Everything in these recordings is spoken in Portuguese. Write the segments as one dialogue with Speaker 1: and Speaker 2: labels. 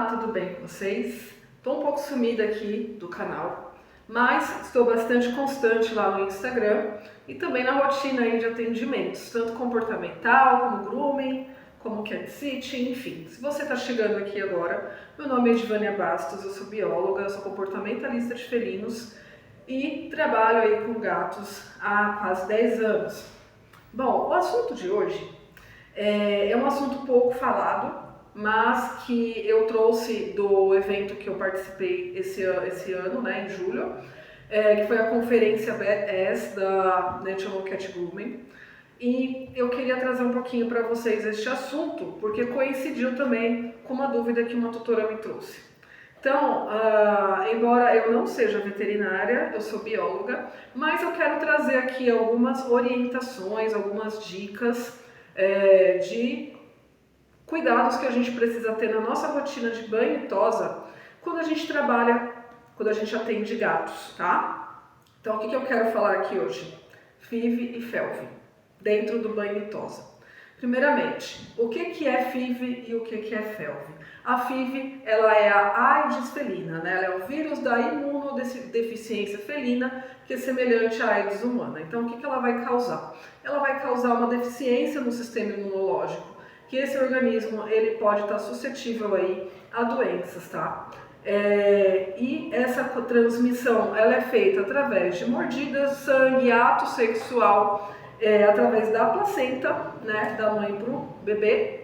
Speaker 1: tudo bem com vocês? Estou um pouco sumida aqui do canal, mas estou bastante constante lá no Instagram e também na rotina aí de atendimentos, tanto comportamental, como grooming, como cat sitting, enfim. Se você está chegando aqui agora, meu nome é Edivânia Bastos, eu sou bióloga, eu sou comportamentalista de felinos e trabalho aí com gatos há quase 10 anos. Bom, o assunto de hoje é um assunto pouco falado, mas que eu trouxe do evento que eu participei esse ano, né, em julho, que foi a conferência Badass da National Cat Grooming. E eu queria trazer um pouquinho para vocês este assunto, porque coincidiu também com uma dúvida que uma tutora me trouxe. Então, embora eu não seja veterinária, eu sou bióloga, mas eu quero trazer aqui algumas orientações, algumas dicas de cuidados que a gente precisa ter na nossa rotina de banho e tosa quando a gente trabalha, quando a gente atende gatos, tá? Então, o que eu quero falar aqui hoje? FIV e FeLV, dentro do banho e tosa. Primeiramente, o que é FIV e o que é FeLV? A FIV, ela é a AIDS felina, né? Ela é o vírus da imunodeficiência felina, que é semelhante à AIDS humana. Então, o que ela vai causar? Ela vai causar uma deficiência no sistema imunológico, que esse organismo ele pode estar suscetível aí a doenças, tá? E essa transmissão ela é feita através de mordidas, sangue, ato sexual, através da placenta, né, da mãe para o bebê,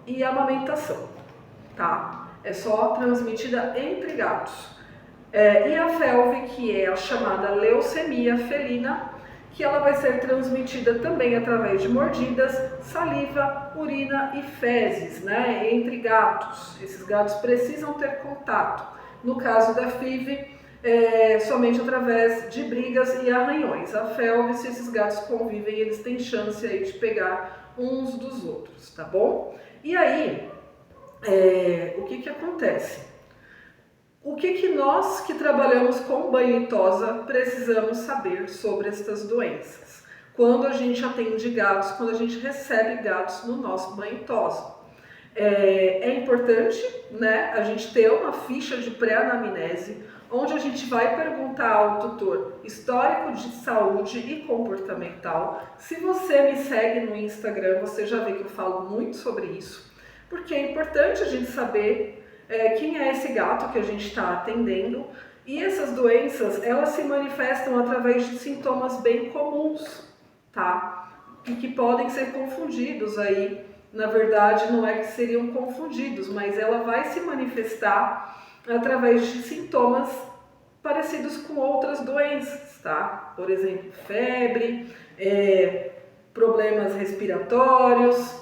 Speaker 1: e amamentação, tá? É só transmitida entre gatos. E a FeLV, que é a chamada leucemia felina, que ela vai ser transmitida também através de mordidas, saliva, urina e fezes, né, entre gatos. Esses gatos precisam ter contato. No caso da FIV, somente através de brigas e arranhões. A FeLV, se esses gatos convivem, eles têm chance aí de pegar uns dos outros, tá bom? E aí, o que acontece? O que nós que trabalhamos com banho e tosa precisamos saber sobre estas doenças? Quando a gente atende gatos, quando a gente recebe gatos no nosso banho e tosa. É importante, né, a gente ter uma ficha de pré-anamnese, onde a gente vai perguntar ao tutor histórico de saúde e comportamental. Se você me segue no Instagram, você já vê que eu falo muito sobre isso, porque é importante a gente saber quem é esse gato que a gente está atendendo. E essas doenças, elas se manifestam através de sintomas bem comuns, tá? E que podem ser confundidos aí. Na verdade, não é que seriam confundidos, mas ela vai se manifestar através de sintomas parecidos com outras doenças, tá? Por exemplo, febre, problemas respiratórios,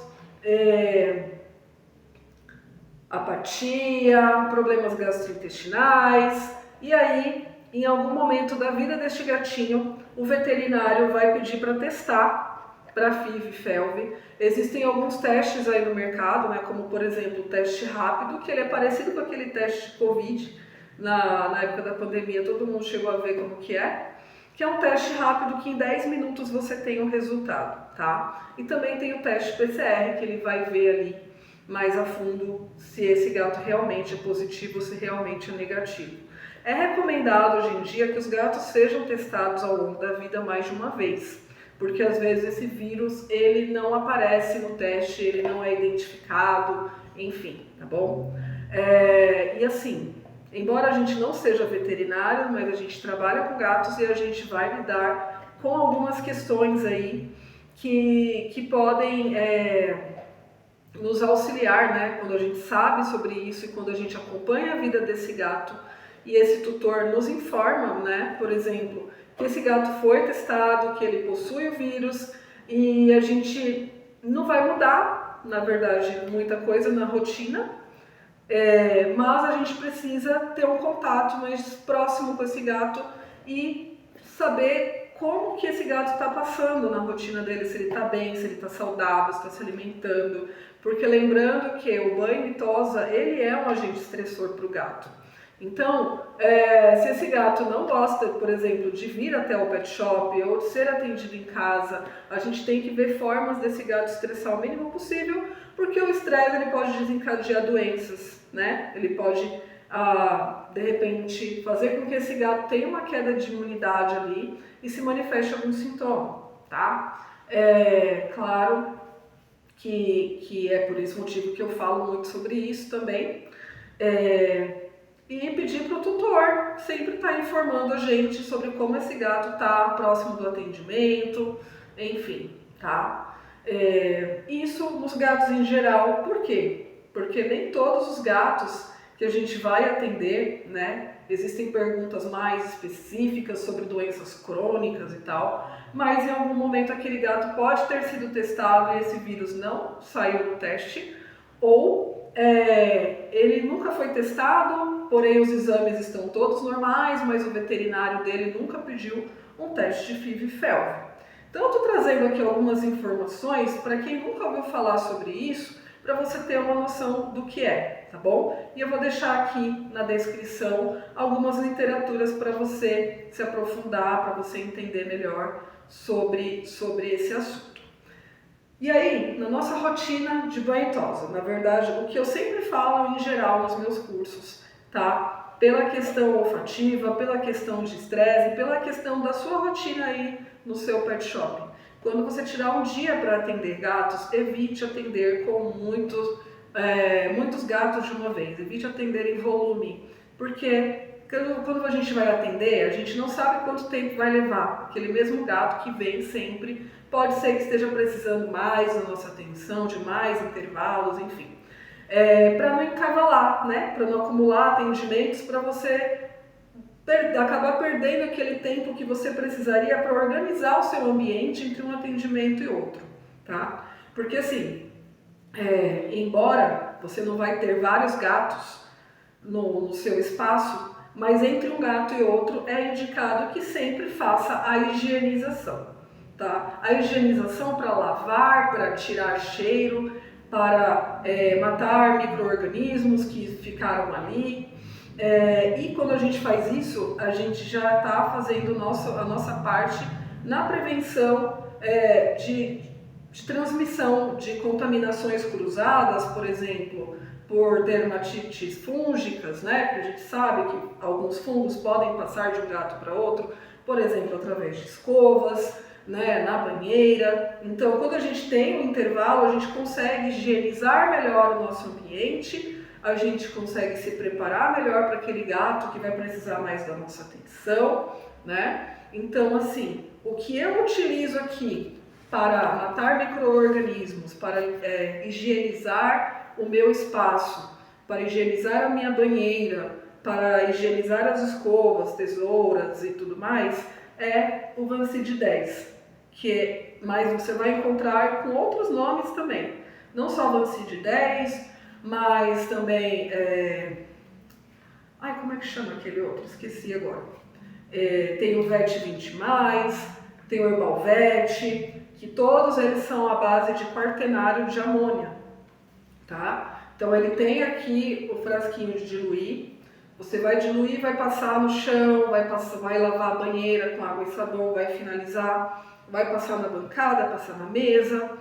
Speaker 1: apatia, problemas gastrointestinais. E aí, em algum momento da vida deste gatinho, o veterinário vai pedir para testar para FIV e FeLV. Existem alguns testes aí no mercado, né, como por exemplo o teste rápido, que ele é parecido com aquele teste de Covid. Na época da pandemia todo mundo chegou a ver como que é um teste rápido que em 10 minutos você tem o resultado, tá? E também tem o teste PCR, que ele vai ver ali mais a fundo se esse gato realmente é positivo ou se realmente é negativo. É recomendado hoje em dia que os gatos sejam testados ao longo da vida mais de uma vez, porque às vezes esse vírus ele não aparece no teste, ele não é identificado, enfim, tá bom? E assim, embora a gente não seja veterinário, mas a gente trabalha com gatos e a gente vai lidar com algumas questões aí que podem nos auxiliar, né, quando a gente sabe sobre isso e quando a gente acompanha a vida desse gato e esse tutor nos informa, né, por exemplo, que esse gato foi testado, que ele possui o vírus, e a gente não vai mudar, na verdade, muita coisa na rotina, mas a gente precisa ter um contato mais próximo com esse gato e saber como que esse gato está passando na rotina dele, se ele está bem, se ele está saudável, se está se alimentando. Porque lembrando que o banho e tosa, ele é um agente estressor para o gato. Então, se esse gato não gosta, por exemplo, de vir até o pet shop ou de ser atendido em casa, a gente tem que ver formas desse gato estressar o mínimo possível, porque o estresse ele pode desencadear doenças, né? Ele pode, de repente, fazer com que esse gato tenha uma queda de imunidade ali e se manifeste algum sintoma, tá? É claro que é por esse motivo que eu falo muito sobre isso também. E pedir para o tutor sempre estar informando a gente sobre como esse gato está próximo do atendimento, enfim, tá? Isso nos gatos em geral, por quê? Porque nem todos os gatos que a gente vai atender, né? Existem perguntas mais específicas sobre doenças crônicas e tal, mas em algum momento aquele gato pode ter sido testado e esse vírus não saiu no teste, ou ele nunca foi testado, porém os exames estão todos normais, mas o veterinário dele nunca pediu um teste de FIV e FeLV. Então eu estou trazendo aqui algumas informações para quem nunca ouviu falar sobre isso, para você ter uma noção do que é, tá bom? E eu vou deixar aqui na descrição algumas literaturas para você se aprofundar, para você entender melhor sobre esse assunto. E aí, na nossa rotina de banho e tosa, na verdade, o que eu sempre falo em geral nos meus cursos, tá? Pela questão olfativa, pela questão de estresse, pela questão da sua rotina aí no seu pet shop. Quando você tirar um dia para atender gatos, evite atender com muitos gatos de uma vez, evite atender em volume, porque quando a gente vai atender, a gente não sabe quanto tempo vai levar. Aquele mesmo gato que vem sempre, pode ser que esteja precisando mais da nossa atenção, de mais intervalos, enfim. Para não encavalar, né? Para não acumular atendimentos, para você acabar perdendo aquele tempo que você precisaria para organizar o seu ambiente entre um atendimento e outro, tá? Porque assim, embora você não vai ter vários gatos no seu espaço, mas entre um gato e outro é indicado que sempre faça a higienização, tá? A higienização para lavar, para tirar cheiro, para matar micro-organismos que ficaram ali. E quando a gente faz isso, a gente já está fazendo a nossa parte na prevenção de transmissão de contaminações cruzadas, por exemplo, por dermatites fúngicas, né? Que a gente sabe que alguns fungos podem passar de um gato para outro, por exemplo, através de escovas, né? Na banheira. Então, quando a gente tem um intervalo, a gente consegue higienizar melhor o nosso ambiente, a gente consegue se preparar melhor para aquele gato que vai precisar mais da nossa atenção, né? Então, assim, o que eu utilizo aqui para matar micro-organismos, para higienizar o meu espaço, para higienizar a minha banheira, para higienizar as escovas, tesouras e tudo mais, é o Vancid 10, mas você vai encontrar com outros nomes também. Não só Vancid 10, mas também... como é que chama aquele outro? Esqueci agora. Tem o VET 20+, tem o Herbalvet, que todos eles são à base de quaternário de amônia, tá? Então ele tem aqui o frasquinho de diluir, você vai diluir, vai passar no chão, vai lavar a banheira com água e sabão, vai finalizar, vai passar na bancada, passar na mesa,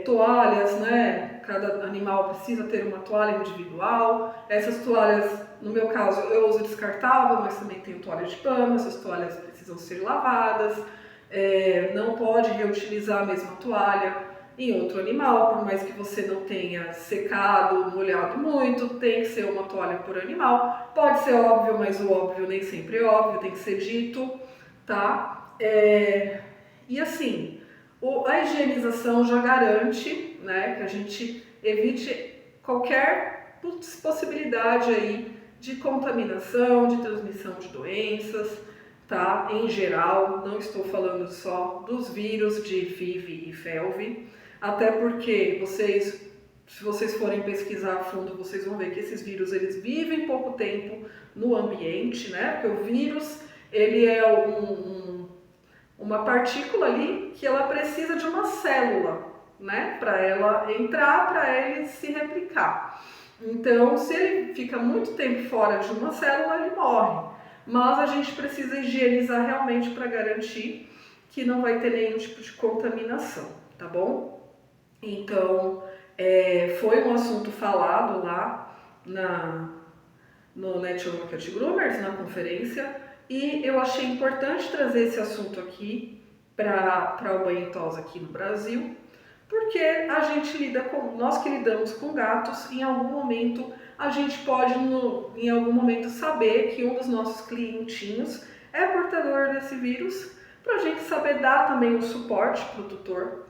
Speaker 1: toalhas, né? Cada animal precisa ter uma toalha individual. Essas toalhas, no meu caso, eu uso descartável, mas também tenho toalha de pano, essas toalhas precisam ser lavadas. Não pode reutilizar a mesma toalha em outro animal, por mais que você não tenha secado, molhado muito, tem que ser uma toalha por animal. Pode ser óbvio, mas o óbvio nem sempre é óbvio, tem que ser dito, tá? E assim, a higienização já garante, né, que a gente evite qualquer possibilidade aí de contaminação, de transmissão de doenças, tá? Em geral, não estou falando só dos vírus de FIV e FeLV, até porque se vocês forem pesquisar a fundo, vocês vão ver que esses vírus eles vivem pouco tempo no ambiente, né? Porque o vírus ele é uma partícula ali que ela precisa de uma célula, né? Para ela entrar, para ele se replicar. Então, se ele fica muito tempo fora de uma célula, ele morre. Mas a gente precisa higienizar realmente para garantir que não vai ter nenhum tipo de contaminação, tá bom? Então, Foi um assunto falado lá no Natural Cat Groomers, na conferência, e eu achei importante trazer esse assunto aqui para o banho e tosa aqui no Brasil, porque a gente nós que lidamos com gatos, em algum momento a gente pode em algum momento saber que um dos nossos clientinhos é portador desse vírus, para a gente saber dar também um suporte para o tutor.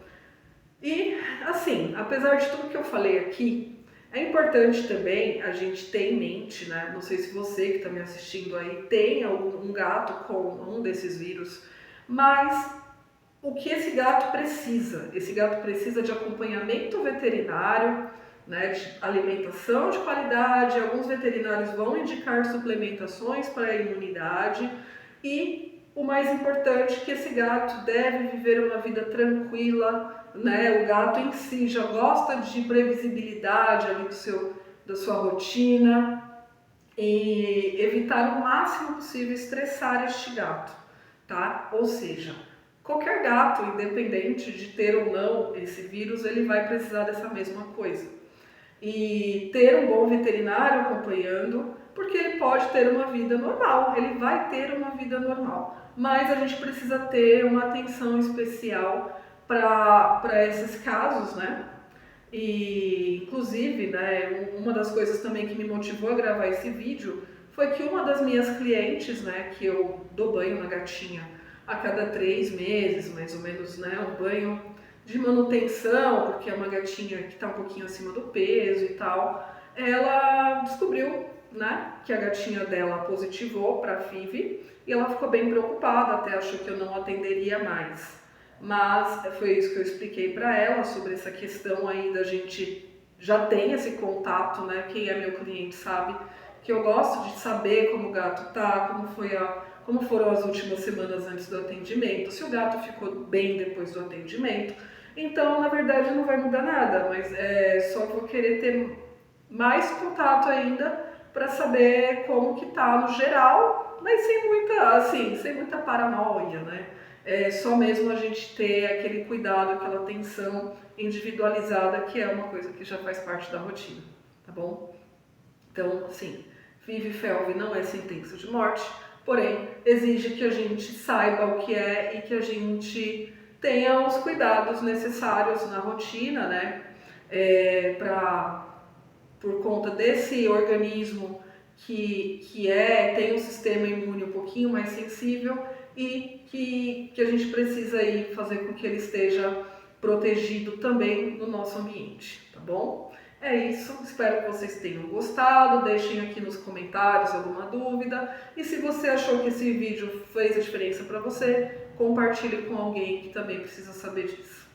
Speaker 1: E assim, apesar de tudo que eu falei aqui, é importante também a gente ter em mente, né? Não sei se você que está me assistindo aí tem um gato com um desses vírus, mas o que esse gato precisa? Esse gato precisa de acompanhamento veterinário, né, de alimentação de qualidade. Alguns veterinários vão indicar suplementações para a imunidade e o mais importante, que esse gato deve viver uma vida tranquila, né? O gato em si já gosta de previsibilidade ali da sua rotina, e evitar o máximo possível estressar este gato, tá? Ou seja, qualquer gato, independente de ter ou não esse vírus, ele vai precisar dessa mesma coisa. E ter um bom veterinário acompanhando, porque ele pode ter uma vida normal, ele vai ter uma vida normal, mas a gente precisa ter uma atenção especial para esses casos, né? E inclusive, né, uma das coisas também que me motivou a gravar esse vídeo foi que uma das minhas clientes, né, que eu dou banho na gatinha a cada 3 meses, mais ou menos, né, um banho de manutenção, porque é uma gatinha que está um pouquinho acima do peso e tal, ela descobriu, né, que a gatinha dela positivou para a FIV e ela ficou bem preocupada, até achou que eu não atenderia mais. Mas foi isso que eu expliquei para ela, sobre essa questão aí da gente já tem esse contato, né? Quem é meu cliente sabe que eu gosto de saber como o gato tá, como foram as últimas semanas antes do atendimento, se o gato ficou bem depois do atendimento. Então, na verdade, não vai mudar nada, mas só vou querer ter mais contato ainda para saber como que tá no geral, mas sem muita paranoia, né? É só mesmo a gente ter aquele cuidado, aquela atenção individualizada, que é uma coisa que já faz parte da rotina, tá bom? Então, assim, FIV-FeLV não é sentença de morte, porém, exige que a gente saiba o que é e que a gente tenha os cuidados necessários na rotina, né? Por conta desse organismo tem um sistema imune um pouquinho mais sensível e que a gente precisa aí fazer com que ele esteja protegido também no nosso ambiente, tá bom? É isso, espero que vocês tenham gostado, deixem aqui nos comentários alguma dúvida e se você achou que esse vídeo fez a diferença para você, compartilhe com alguém que também precisa saber disso.